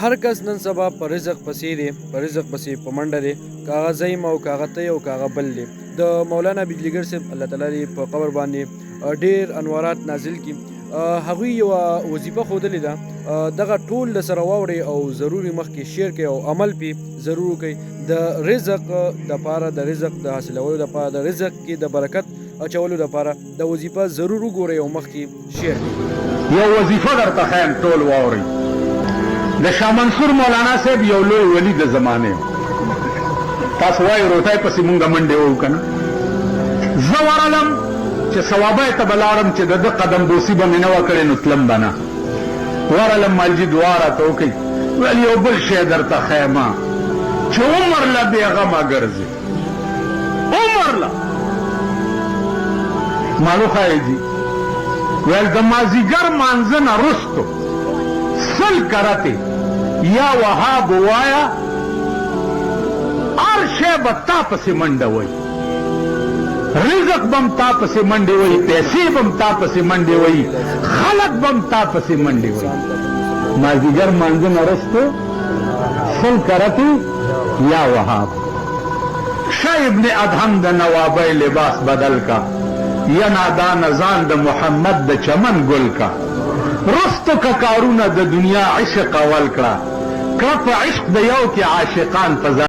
هر کس نن سبا په رزق پسې دی، په رزق پسې په منډه دی، که هغه زیم او که هغه تی او که هغه بل دی. د مولانا بجلیګر صاحب الله تعالی دې په قبر باندې ډېر انوارات نازل کړي. هغوی یوه وظیفه ښودلې ده، دغه ټول درسره واورئ او ضروري مخکې شیر کړئ او عمل پې ضرور وکړئ. د رزق دپاره، د رزق د حاصلولو دپاره، د رزق کې د برکت اچولو دپاره د وظیفه ضرور وګورئ او مخکې شیر کړئ. یو وظیفه درته ښیم، ټول واورئ. د شاه منصور مولانا صاحب یو لوی ولی د زمانې، تاسو وایي روټۍ پسې مونږ منډې وو که نه. زه ورغلم چې ثوابۍ ته به لاړم چې د ده قدم بوسي به مې نه وه کړې نو تلم به نه. ورغلم مالجي دعا راته وکړئ، ویل یو بل شی درته ښیمه چې عمر له بېغمه ګرځې، عمر له مالو ښایي جي. ویل د مازدیګر مانځه نه وروستو سل کرتې یا وهاب وایا، هر شی به تا پسې منډه وایي، رزق بم تا پسې منډې وایي، پیسې بم تا پسې منډې وایي، خلق بم تا پسې منډې وایي. مازدیګر مانځه نه وروستو سل کرتې یا وهاب. شاه ابن ادهم د نوابۍ لباس بدل کا، یا نادان ځان د محمد د چمن ګل کا. رستو که کارونه د دنیا عشق اول کړه، که په عشق د یو کې عاشقان په